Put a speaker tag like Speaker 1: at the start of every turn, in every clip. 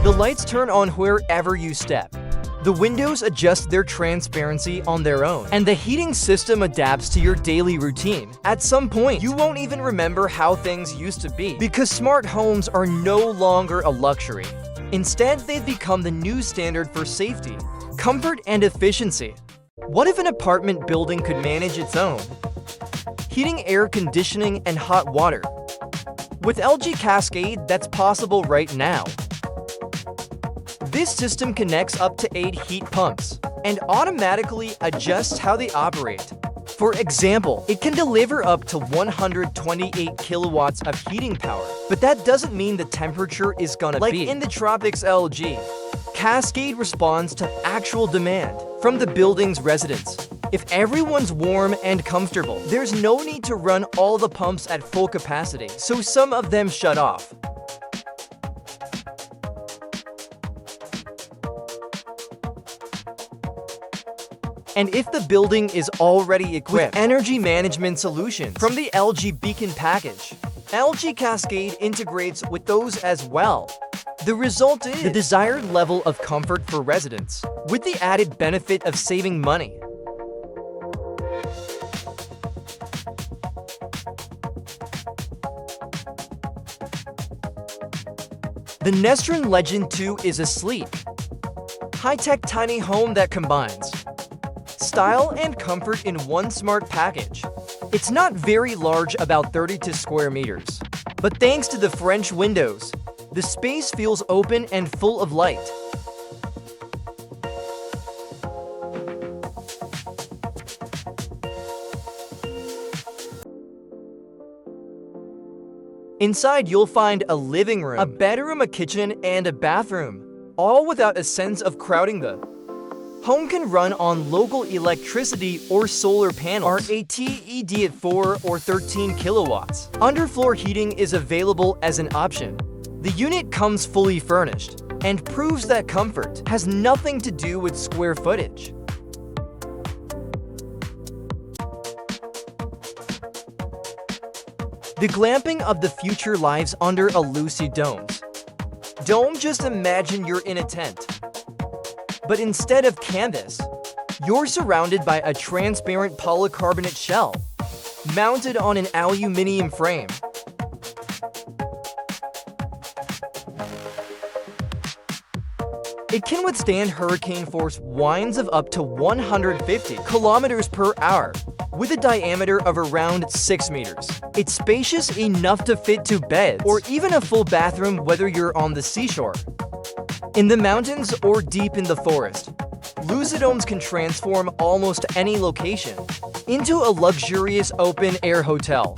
Speaker 1: The lights turn on wherever you step. The windows adjust their transparency on their own, and the heating system adapts to your daily routine. At some point, you won't even remember how things used to be, because smart homes are no longer a luxury. Instead, they've become the new standard for safety, comfort, and efficiency. What if an apartment building could manage its own heating, air conditioning, and hot water? With LG Cascade, that's possible right now. This system connects up to 8 heat pumps and automatically adjusts how they operate. For example, it can deliver up to 128 kilowatts of heating power, but that doesn't mean the temperature is gonna be like in the tropics. LG Cascade responds to actual demand from the building's residents. If everyone's warm and comfortable, there's no need to run all the pumps at full capacity, so some of them shut off. And if the building is already equipped with energy management solutions from the LG Beacon package, LG Cascade integrates with those as well. The result is the desired level of comfort for residents, with the added benefit of saving money. The Nestron Legend 2 is a sleek, high-tech tiny home that combines style and comfort in one smart package. It's not very large, about 32 square meters, but thanks to the French windows, the space feels open and full of light. Inside, you'll find a living room, a bedroom, a kitchen, and a bathroom, all without a sense of crowding. The home can run on local electricity or solar panels, RATED at 4 or 13 kilowatts. Underfloor heating is available as an option. The unit comes fully furnished and proves that comfort has nothing to do with square footage. The glamping of the future lies under a Lucy domes. Just imagine you're in a tent. But instead of canvas, you're surrounded by a transparent polycarbonate shell, mounted on an aluminum frame. It can withstand hurricane force winds of up to 150 kilometers per hour, with a diameter of around 6 meters. It's spacious enough to fit 2 beds, or even a full bathroom whether you're on the seashore, in the mountains, or deep in the forest. Lucidomes can transform almost any location into a luxurious open-air hotel.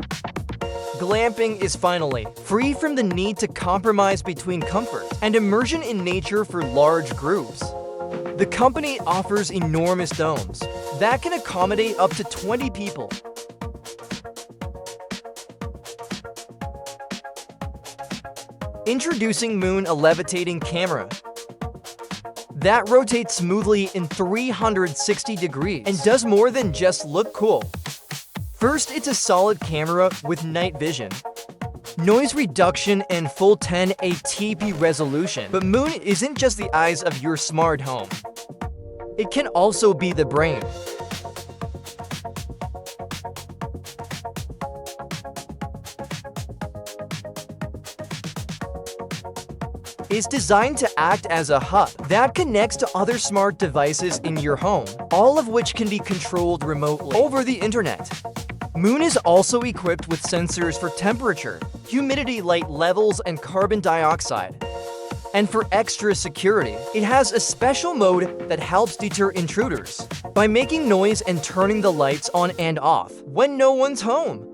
Speaker 1: Glamping is finally free from the need to compromise between comfort and immersion in nature for large groups. The company offers enormous domes that can accommodate up to 20 people. Introducing Moon, a levitating camera that rotates smoothly in 360 degrees and does more than just look cool. First, it's a solid camera with night vision, noise reduction, and full 1080p resolution. But Moon isn't just the eyes of your smart home. It can also be the brain. It's designed to act as a hub that connects to other smart devices in your home, all of which can be controlled remotely over the internet. Moon is also equipped with sensors for temperature, humidity, light levels, and carbon dioxide. And for extra security, it has a special mode that helps deter intruders by making noise and turning the lights on and off when no one's home.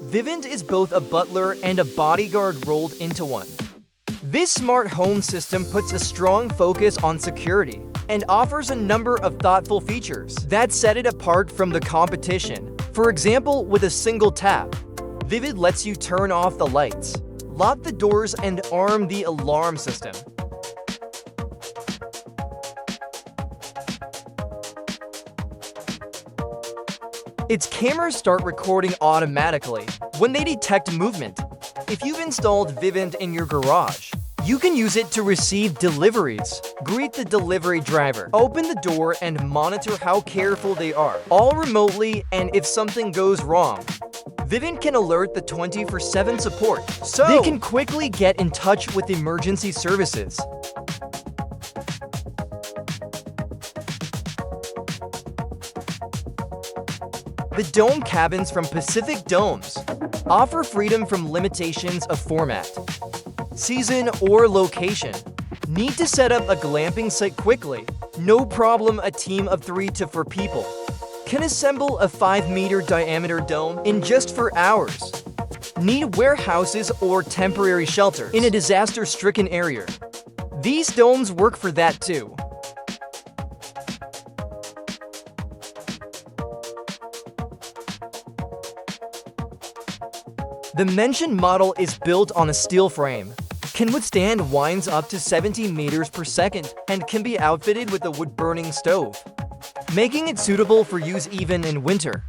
Speaker 1: Vivint is both a butler and a bodyguard rolled into one. This smart home system puts a strong focus on security and offers a number of thoughtful features that set it apart from the competition. For example, with a single tap, Vivint lets you turn off the lights, lock the doors, and arm the alarm system. Its cameras start recording automatically when they detect movement. If you've installed Vivint in your garage, you can use it to receive deliveries, greet the delivery driver, open the door, and monitor how careful they are, all remotely. And if something goes wrong, Vivint can alert the 24/7 support, so they can quickly get in touch with emergency services. The dome cabins from Pacific Domes offer freedom from limitations of format, season, or location. Need to set up a glamping site quickly? No problem. A team of 3 to 4 people can assemble a 5-meter diameter dome in just 4 hours. Need warehouses or temporary shelters in a disaster-stricken area? These domes work for that too. The mentioned model is built on a steel frame, can withstand winds up to 70 meters per second, and can be outfitted with a wood-burning stove, making it suitable for use even in winter.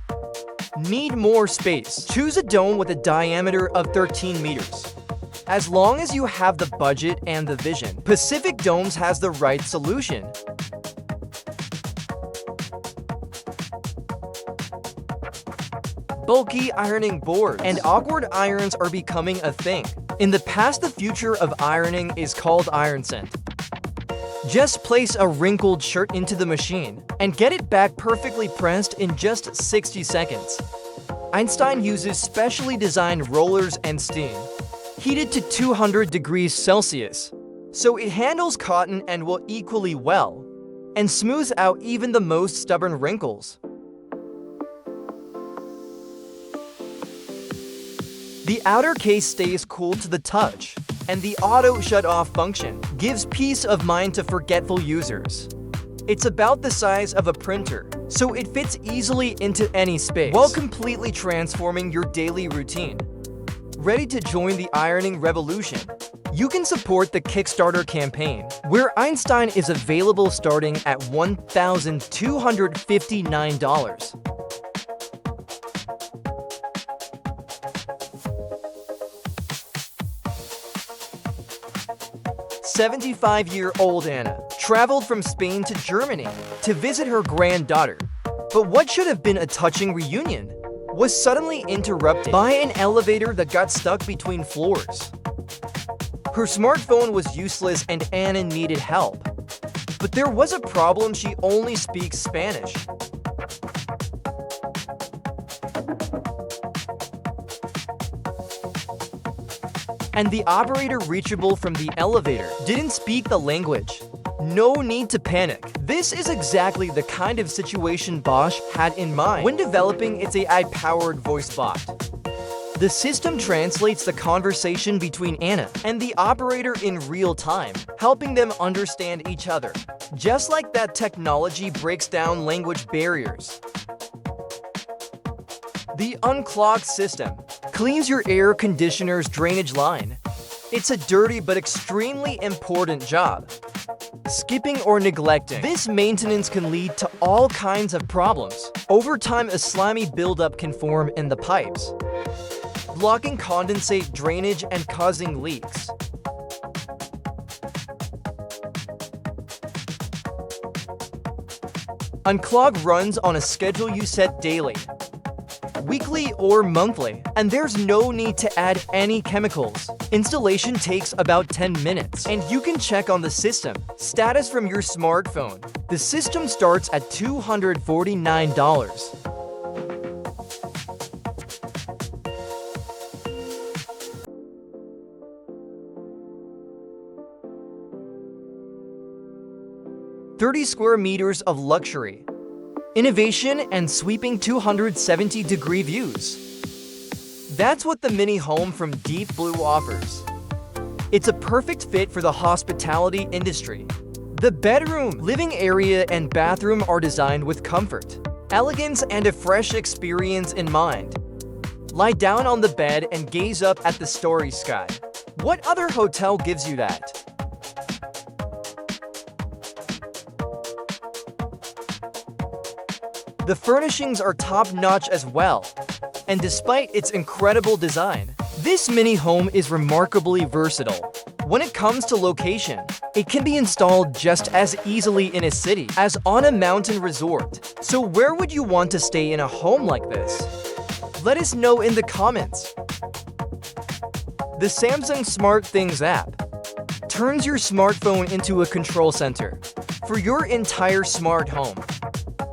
Speaker 1: Need more space? Choose a dome with a diameter of 13 meters. As long as you have the budget and the vision, Pacific Domes has the right solution. Bulky ironing boards and awkward irons are becoming a thing. In the past, the future of ironing is called IronScent. Just place a wrinkled shirt into the machine and get it back perfectly pressed in just 60 seconds. Einstein uses specially designed rollers and steam, heated to 200 degrees Celsius, so it handles cotton and will equally well, and smooths out even the most stubborn wrinkles. The outer case stays cool to the touch, and the auto shut-off function gives peace of mind to forgetful users. It's about the size of a printer, so it fits easily into any space, while completely transforming your daily routine. Ready to join the ironing revolution? You can support the Kickstarter campaign, where Einstein is available starting at $1,259. 75-year-old Anna traveled from Spain to Germany to visit her granddaughter. But what should have been a touching reunion was suddenly interrupted by an elevator that got stuck between floors. Her smartphone was useless and Anna needed help. But there was a problem: she only speaks Spanish. And the operator reachable from the elevator didn't speak the language. No need to panic. This is exactly the kind of situation Bosch had in mind when developing its AI-powered voice bot. The system translates the conversation between Anna and the operator in real time, helping them understand each other. Just like that, technology breaks down language barriers. The unclogged system cleans your air conditioner's drainage line. It's a dirty but extremely important job. Skipping or neglecting this maintenance can lead to all kinds of problems. Over time, a slimy buildup can form in the pipes, blocking condensate drainage and causing leaks. Unclog runs on a schedule you set daily, weekly, or monthly, and there's no need to add any chemicals. Installation takes about 10 minutes, and you can check on the system status from your smartphone. The system starts at $249. "30 square meters of luxury, innovation, and sweeping 270-degree views." That's what the mini home from Deep Blue offers. It's a perfect fit for the hospitality industry. The bedroom, living area, and bathroom are designed with comfort, elegance, and a fresh experience in mind. Lie down on the bed and gaze up at the starry sky. What other hotel gives you that? The furnishings are top-notch as well. And despite its incredible design, this mini home is remarkably versatile. When it comes to location, it can be installed just as easily in a city as on a mountain resort. So where would you want to stay in a home like this? Let us know in the comments. The Samsung SmartThings app turns your smartphone into a control center for your entire smart home.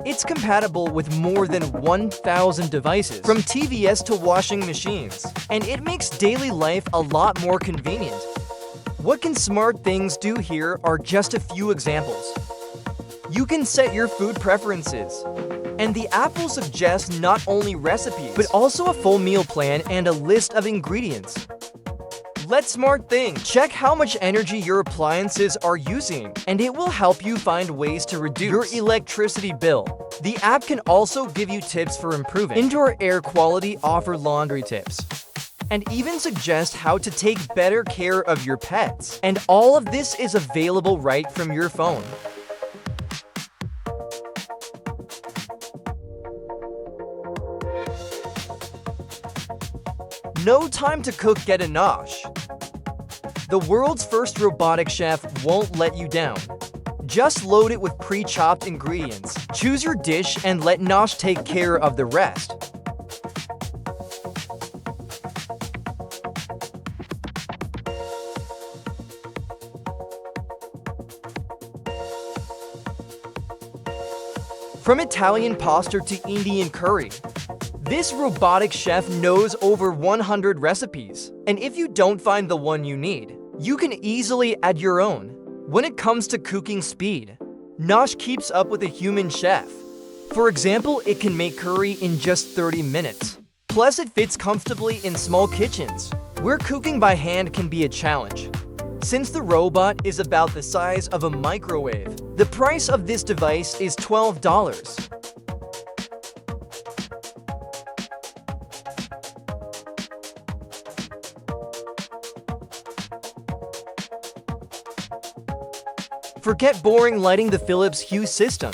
Speaker 1: It's compatible with more than 1,000 devices, from TVs to washing machines, and it makes daily life a lot more convenient. What can SmartThings do here are just a few examples. You can set your food preferences, and the app will suggest not only recipes, but also a full meal plan and a list of ingredients. Let SmartThings check how much energy your appliances are using, and it will help you find ways to reduce your electricity bill. The app can also give you tips for improving indoor air quality, offer laundry tips, and even suggest how to take better care of your pets. And all of this is available right from your phone. No time to cook, get a Nosh. The world's first robotic chef won't let you down. Just load it with pre-chopped ingredients, choose your dish, and let Nosh take care of the rest. From Italian pasta to Indian curry, this robotic chef knows over 100 recipes, and if you don't find the one you need, you can easily add your own. When it comes to cooking speed, Nosh keeps up with a human chef. For example, it can make curry in just 30 minutes. Plus, it fits comfortably in small kitchens, where cooking by hand can be a challenge. Since the robot is about the size of a microwave, the price of this device is $12. Forget boring lighting. The Philips Hue system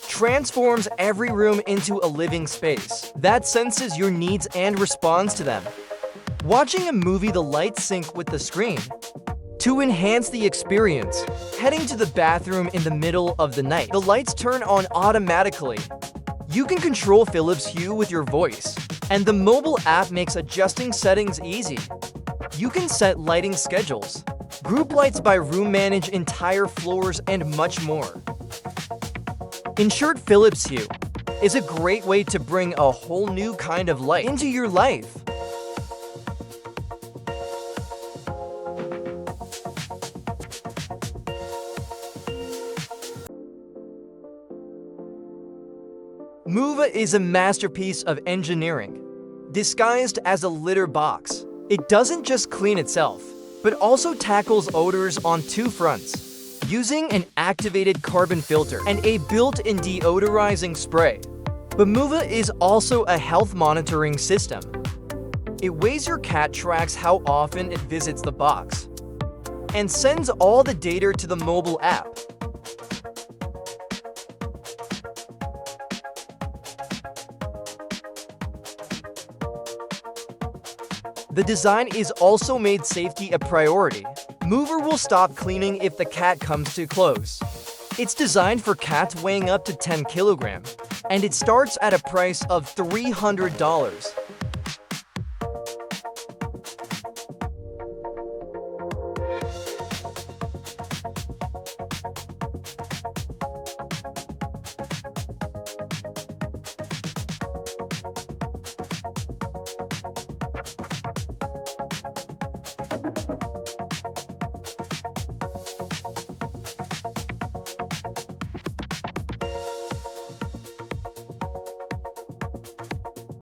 Speaker 1: transforms every room into a living space that senses your needs and responds to them. Watching a movie, the lights sync with the screen. To enhance the experience, heading to the bathroom in the middle of the night, the lights turn on automatically. You can control Philips Hue with your voice, and the mobile app makes adjusting settings easy. You can set lighting schedules, group lights by room, manage entire floors, and much more. In short, Philips Hue is a great way to bring a whole new kind of light into your life. Moova is a masterpiece of engineering, disguised as a litter box. It doesn't just clean itself, but also tackles odors on two fronts, using an activated carbon filter and a built-in deodorizing spray. But Moova is also a health monitoring system. It weighs your cat, tracks how often it visits the box, and sends all the data to the mobile app. The design is also made safety a priority. Moova will stop cleaning if the cat comes too close. It's designed for cats weighing up to 10 kilograms, and it starts at a price of $300.